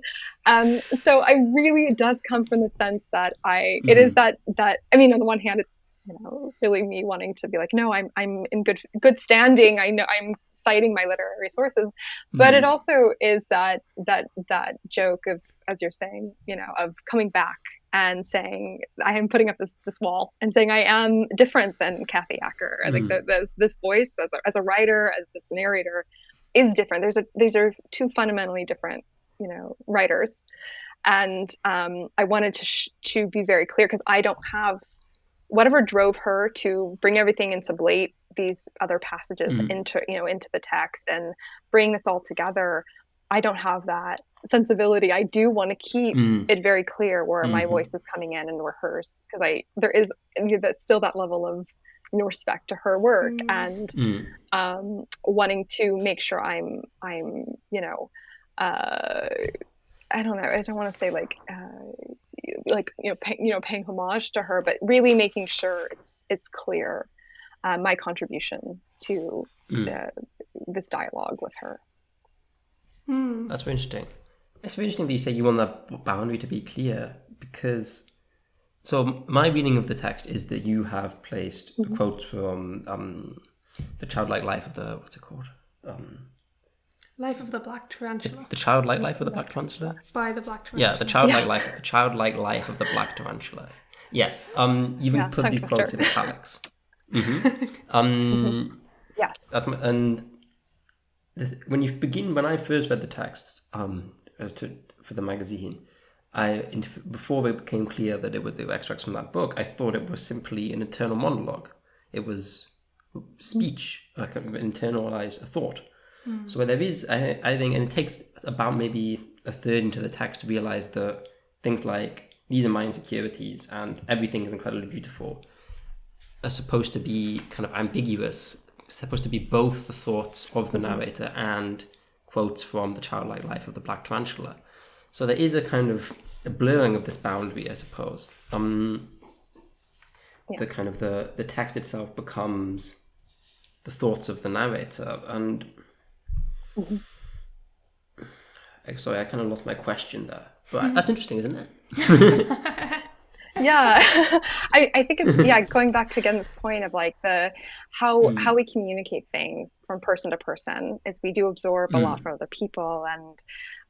So it does come from the sense that it is that on the one hand, it's really me wanting to be like, no, I'm in good standing. I know I'm citing my literary sources, but it also is that joke of, as you're saying, of coming back and saying I am putting up this wall and saying I am different than Kathy Acker. I think that this voice as a writer, as this narrator, is different. These are two fundamentally different, writers, and I wanted to be very clear, because I don't have whatever drove her to bring everything and sublate these other passages into the text and bring this all together. I don't have that sensibility. I do want to keep it very clear where my voice is coming in and where hers, because there is still that level of respect to her work, and wanting to make sure I'm I don't know. I don't want to say paying homage to her, but really making sure it's clear my contribution to this dialogue with her. That's very interesting. It's very interesting that you say you want that boundary to be clear, because so my reading of the text is that you have placed quotes from the childlike life of the, what's it called? Life of the Black Tarantula. The childlike life of the Black Tarantula? By the Black Tarantula. Yeah, the childlike life of the Black Tarantula. Yes. You even put these quotes in italics. Yes. When I first read the text for the magazine, before it became clear that they were extracts from that book, I thought it was simply an internal monologue. It was speech, like an internalized thought. So where there is, I think, and it takes about maybe a third into the text to realize that things like these are my insecurities and everything is incredibly beautiful are supposed to be kind of ambiguous, supposed to be both the thoughts of the narrator and quotes from the childlike life of the Black Tarantula. So there is a kind of a blurring of this boundary, I suppose. Yes. The kind of the text itself becomes the thoughts of the narrator, and sorry, I kind of lost my question there, but that's interesting, isn't it? Yeah, I think it's going back to again this point of like how we communicate things from person to person is we do absorb a lot from other people, and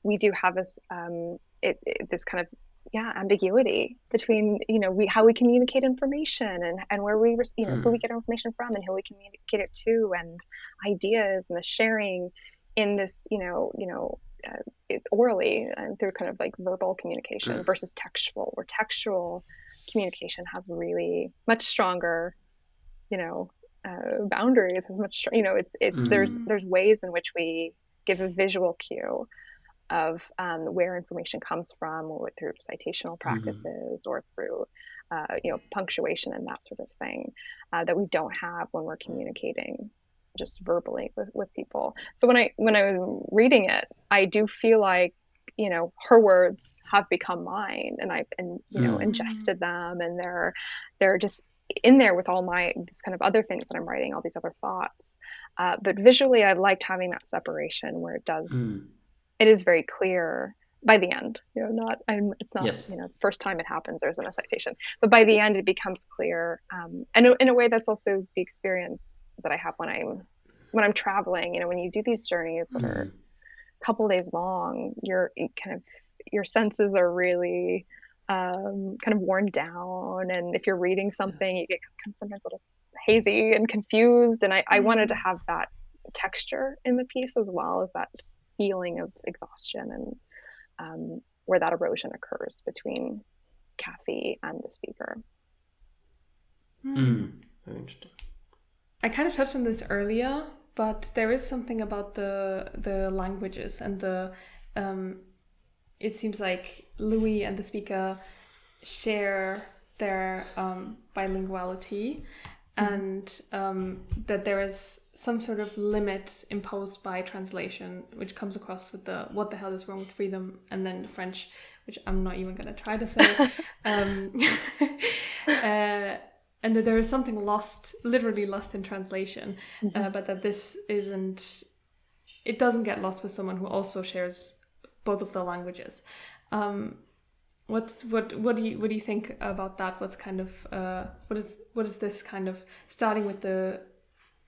we do have this this kind of ambiguity between how we communicate information and where we where we get our information from and who we communicate it to, and ideas and the sharing in this, orally and through kind of like verbal communication versus textual, where textual communication has really much stronger, boundaries, has much, there's ways in which we give a visual cue of where information comes from, or through citational practices, or through punctuation and that sort of thing, that we don't have when we're communicating just verbally with people. So when I'm reading it, I do feel like her words have become mine, and I've ingested them, and they're just in there with all my these kind of other things that I'm writing, all these other thoughts. But visually, I liked having that separation where it is very clear by the end, it's not, Yes. first time it happens, there isn't a citation, but by the end it becomes clear. And in a way, that's also the experience that I have when I'm traveling. When you do these journeys that are a couple days long, your senses are really kind of worn down. And if you're reading something, you get sometimes a little hazy and confused. And I wanted to have that texture in the piece, as well as that feeling of exhaustion, and where that erosion occurs between Kathy and the speaker. Very interesting. I kind of touched on this earlier, but there is something about the languages and it seems like Louis and the speaker share their bilinguality, and that there is some sort of limit imposed by translation, which comes across with the "what the hell is wrong with freedom," and then the French, which I'm not even going to try to say. And that there is something literally lost in translation, but that this isn't. It doesn't get lost with someone who also shares both of the languages. What do you think about that? What's kind of what is this kind of starting with a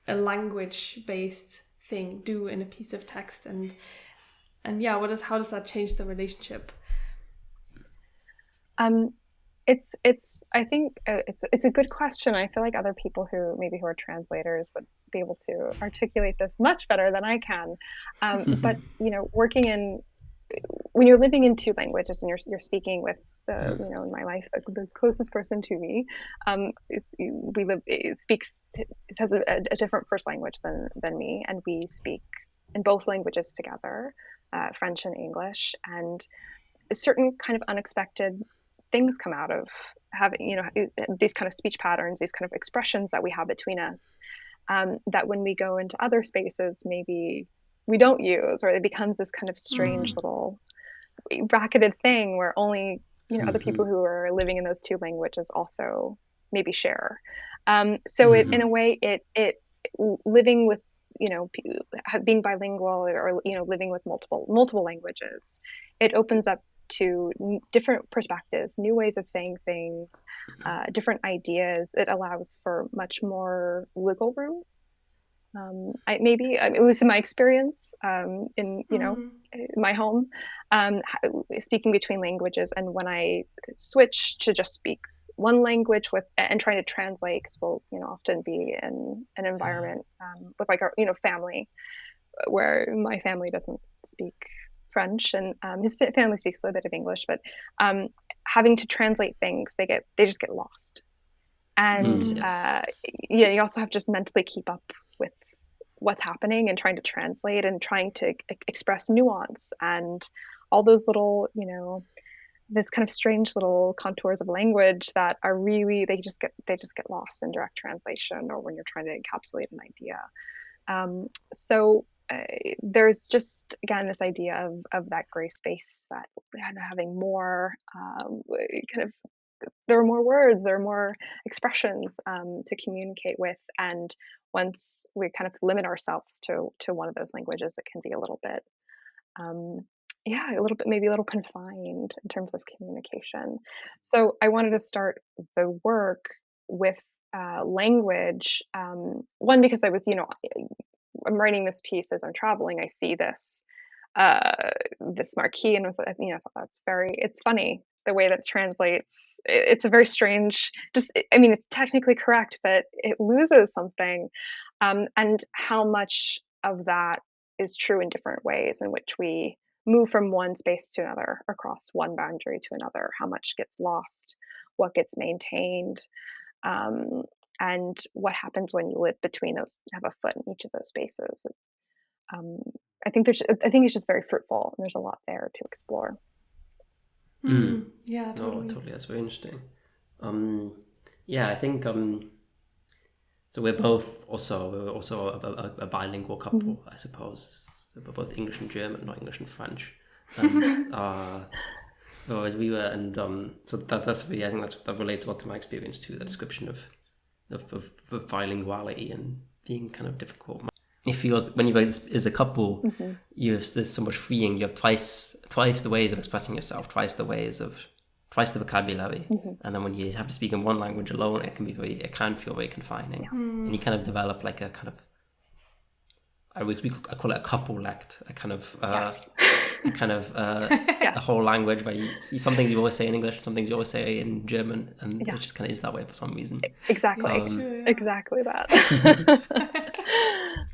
language based thing do in a piece of text, and yeah, how does that change the relationship? I think it's a good question. I feel like other people who are translators would be able to articulate this much better than I can. But when you're living in two languages, and you're speaking with in my life, the closest person to me has a different first language than me, and we speak in both languages together, French and English, and certain kind of unexpected things come out of having these kind of speech patterns, these kind of expressions that we have between us, that when we go into other spaces, maybe we don't use, or it becomes this kind of strange little bracketed thing where only other people who are living in those two languages also maybe share. So in a way, it living with being bilingual, or living with multiple languages, it opens up to different perspectives, new ways of saying things, different ideas. It allows for much more wiggle room. At least in my experience, in my home, speaking between languages, and when I switch to just speak one language and trying to translate, because we'll often be in an environment with like our family, where my family doesn't speak French, and his family speaks a little bit of English, but having to translate things, they just get lost. And you also have to just mentally keep up with what's happening, and trying to translate, and trying to express nuance, and all those little this kind of strange little contours of language that are really they just get lost in direct translation, or when you're trying to encapsulate an idea. So there's just, again, this idea of that gray space, that having more there are more words, there are more expressions to communicate with, and once we kind of limit ourselves to one of those languages, it can be a little bit maybe a little confined in terms of communication. So I wanted to start the work with language, one, because I was I'm writing this piece as I'm traveling. I see this marquee, and was it's funny the way that translates. It's a very strange, it's technically correct, but it loses something, and how much of that is true in different ways in which we move from one space to another, across one boundary to another, how much gets lost, what gets maintained, and what happens when you live between those, have a foot in each of those spaces. I think it's just very fruitful, and there's a lot there to explore. Yeah, totally. No, totally. That's very interesting. Yeah, I think so. We're also a bilingual couple, I suppose. So we're both English and German, not English and French. And so as we were, and so that's really, I think that relates a lot to my experience too. The description of bilinguality and being kind of difficult. It feels when you write as a couple, there's so much freeing. You have twice the ways of expressing yourself, twice the vocabulary, and then when you have to speak in one language alone, it can feel very confining, and you kind of develop like a kind of, I call it a couple-lect, a kind of a whole language where you see some things you always say in English, some things you always say in German, and it just kind of is that way for some reason. Exactly, exactly that.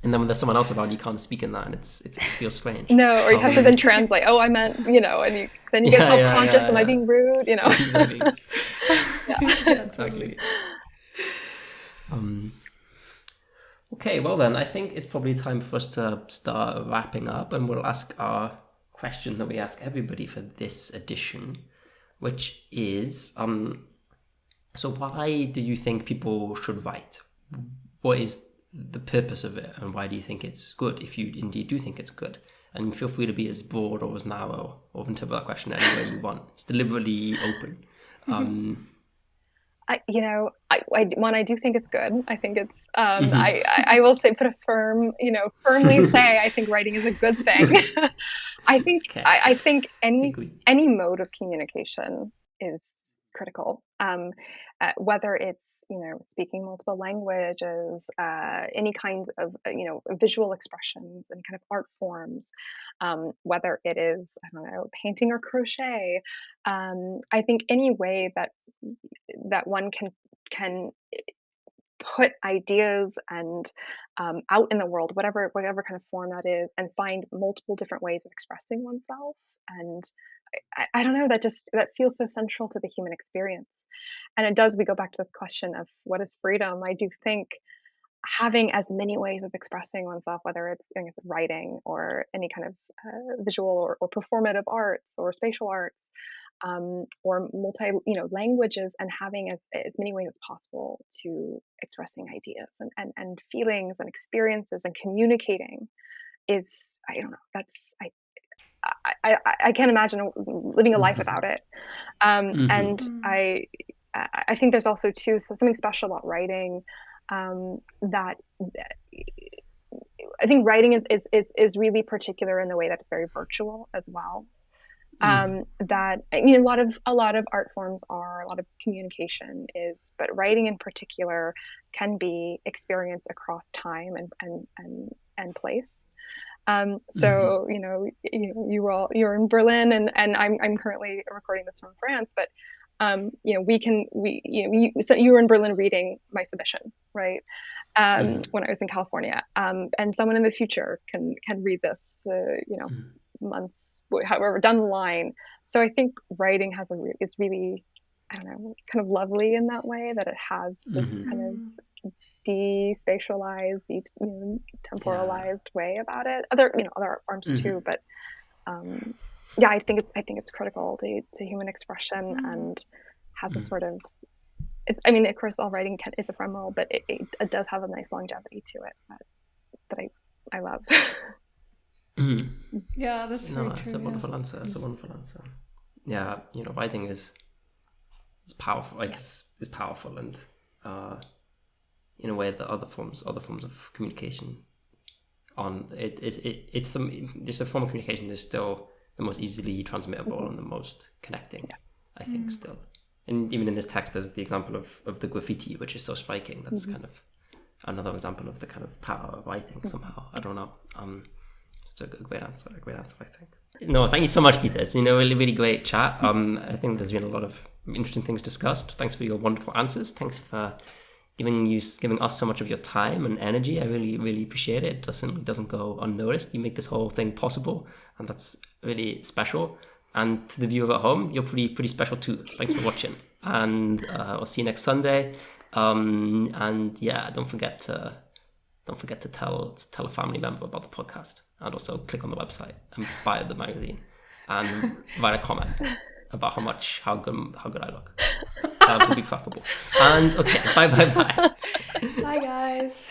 And then when there's someone else around, you can't speak in that, and it feels strange. No, or you have to then translate. Oh, I meant, and then you get self-conscious. Am I being rude? Exactly. Exactly. Okay, well then, I think it's probably time for us to start wrapping up, and we'll ask our question that we ask everybody for this edition, which is, so why do you think people should write? What is the purpose of it, and why do you think it's good, if you indeed do think it's good? And feel free to be as broad or as narrow, or interpret that question any way you want. It's deliberately open. I do think it's good. I think it's, I will say, firmly say, I think writing is a good thing. I think any mode of communication is critical. Whether it's, speaking multiple languages, any kinds of, visual expressions, any kind of art forms, whether it is, painting or crochet. I think any way that one can put ideas and out in the world, whatever kind of form that is, and find multiple different ways of expressing oneself. And I don't know, that feels so central to the human experience. And we go back to this question of what is freedom. I do think having as many ways of expressing oneself, whether it's writing or any kind of visual or performative arts or spatial arts, or multi languages, and having as many ways as possible to expressing ideas and feelings and experiences and communicating is, I don't know, that's I can't imagine living a life without it. And I think there's also too something special about writing, that I think writing is really particular in the way that it's very virtual as well. That a lot of art forms are, a lot of communication is, but writing in particular can be experienced across time and place. So you're in Berlin, and I'm currently recording this from France, but so you were in Berlin reading my submission, right? When I was in California, and someone in the future can read this, months, however, down the line. So I think writing has it's really, I don't know, kind of lovely in that way, that it has this kind of despatialized, temporalized way about it. Other art forms too, but I think it's critical to human expression, and has a sort of, of course, all writing is ephemeral, but it does have a nice longevity to it that I love. Yeah, that's very true. It's a wonderful answer. It's a wonderful answer. Yeah, writing is powerful. Like is powerful, and in a way that other forms of communication it's a form of communication that's still the most easily transmittable and the most connecting. Yes. I think still. And even in this text, there's the example of the graffiti, which is so striking. That's kind of another example of the kind of power of writing somehow. I don't know. It's a great answer, I think. No, thank you so much, Vita. It's been a really, really great chat. I think there's been a lot of interesting things discussed. Thanks for your wonderful answers. Thanks for giving us so much of your time and energy. I really, really appreciate it. It doesn't go unnoticed. You make this whole thing possible, and that's really special. And to the viewer at home, you're pretty special too. Thanks for watching, and I'll see you next Sunday. And yeah, don't forget to tell a family member about the podcast, and also click on the website and buy the magazine, and write a comment about how good I look. Big fat football. And okay, bye. Bye guys.